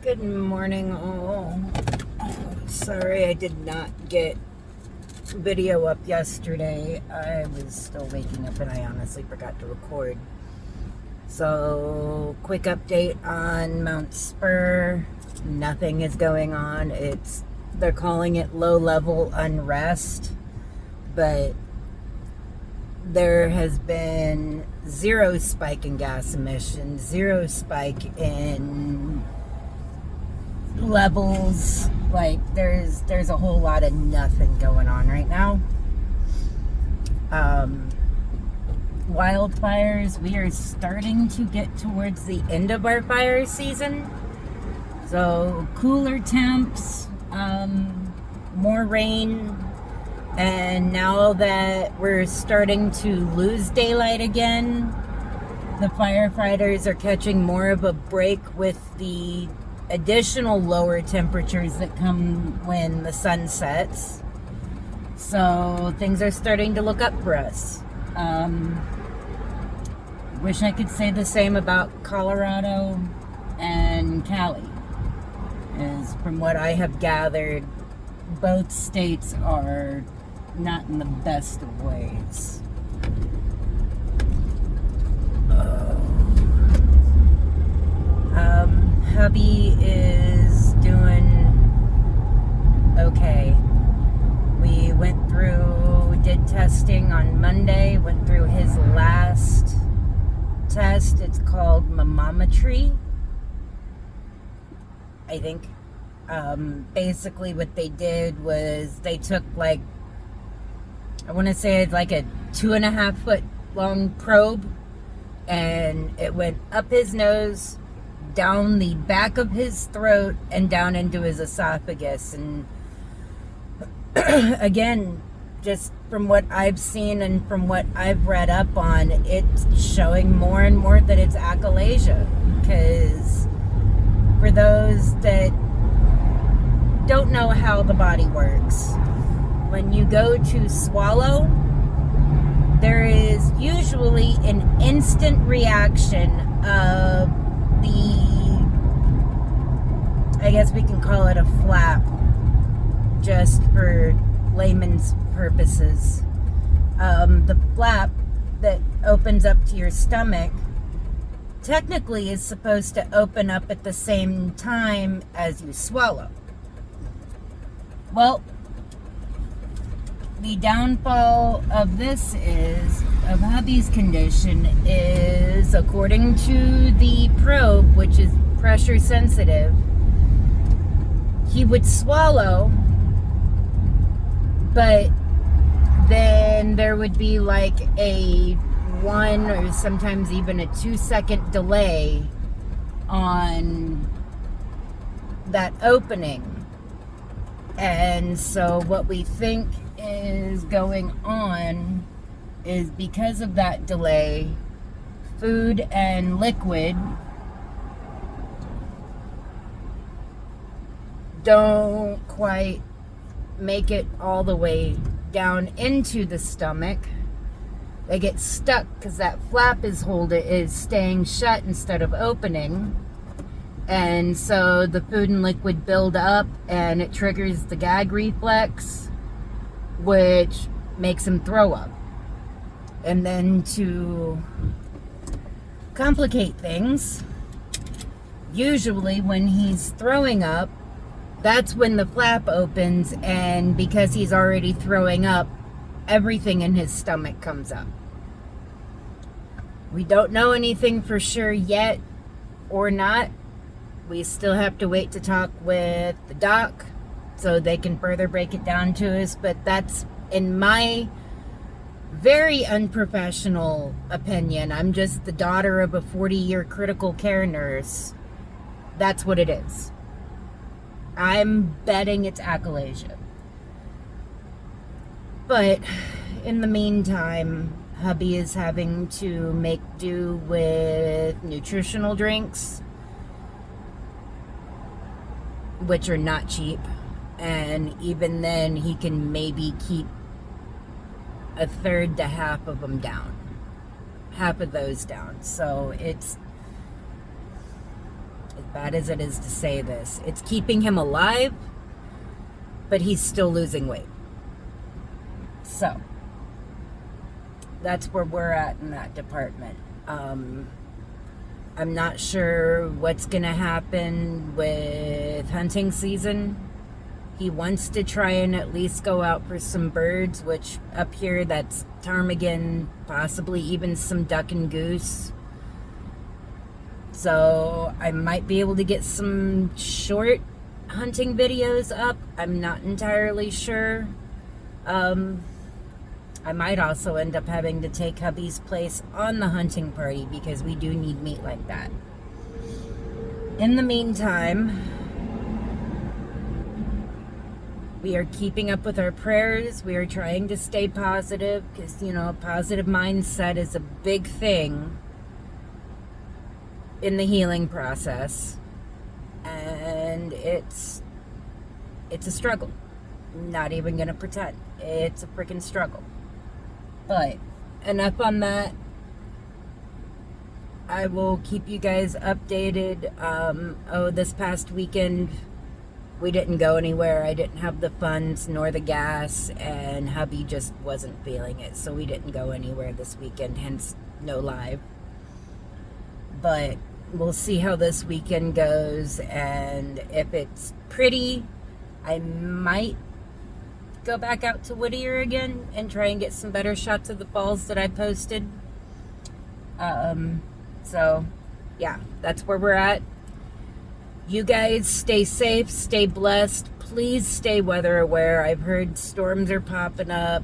Good morning, all. Sorry I did not get video up yesterday. I was still waking up and I honestly forgot to record. So, quick update on Mount Spurr. Nothing is going on. They're calling it low-level unrest, but there has been zero spike in gas emissions, zero spike in levels. Like there's a whole lot of nothing going on right now. Wildfires, we are starting to get towards the end of our fire season, so cooler temps, more rain, and now that we're starting to lose daylight again, the firefighters are catching more of a break with the additional lower temperatures that come when the sun sets. So things are starting to look up for us. Wish I could say the same about Colorado and Cali. As from what I have gathered, both states are not in the best of ways. Hubby is doing okay. We did testing on Monday, went through his last test. It's called mammometry, I think. Basically what they did was they took I want to say it's like a 2.5 foot long probe, and it went up his nose, down the back of his throat, and down into his esophagus. And again, just from what I've seen and from what I've read up on, it's showing more and more that it's achalasia. Because for those that don't know how the body works, when you go to swallow, there is usually an instant reaction of I guess we can call it a flap, just for layman's purposes. The flap that opens up to your stomach technically is supposed to open up at the same time as you swallow. Well, the downfall of hubby's condition is, according to the probe, which is pressure sensitive, he would swallow, but then there would be like a 1 or sometimes even a 2-second delay on that opening. And so what we think is going on is, because of that delay, food and liquid don't quite make it all the way down into the stomach. They get stuck because that flap is staying shut instead of opening. And so the food and liquid build up and it triggers the gag reflex, which makes him throw up. And then to complicate things, usually when he's throwing up, that's when the flap opens, and because he's already throwing up, everything in his stomach comes up. We don't know anything for sure yet or not. We still have to wait to talk with the doc so they can further break it down to us, but that's, in my very unprofessional opinion, I'm just the daughter of a 40-year critical care nurse. That's what it is. I'm betting it's achalasia. But in the meantime, hubby is having to make do with nutritional drinks, which are not cheap. And even then, he can maybe keep a third to half of them down. Half of those down. So As bad as it is to say this, it's keeping him alive, but he's still losing weight. So that's where we're at in that department. I'm not sure what's going to happen with hunting season. He wants to try and at least go out for some birds, which up here that's ptarmigan, possibly even some duck and goose. So I might be able to get some short hunting videos up. I'm not entirely sure. I might also end up having to take hubby's place on the hunting party because we do need meat like that. In the meantime, we are keeping up with our prayers. We are trying to stay positive because, a positive mindset is a big thing in the healing process. And it's a struggle. Not even going to pretend. It's a freaking struggle. But enough on that. I will keep you guys updated. This past weekend, we didn't go anywhere. I didn't have the funds nor the gas, and hubby just wasn't feeling it. So we didn't go anywhere this weekend, hence no live. But we'll see how this weekend goes, and if it's pretty, I might go back out to Whittier again and try and get some better shots of the falls that I posted. So yeah, that's where we're at. You guys stay safe, stay blessed. Please stay weather aware. I've heard storms are popping up,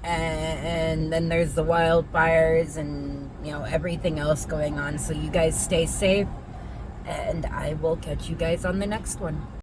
and then there's the wildfires and everything else going on. So you guys stay safe, and I will catch you guys on the next one.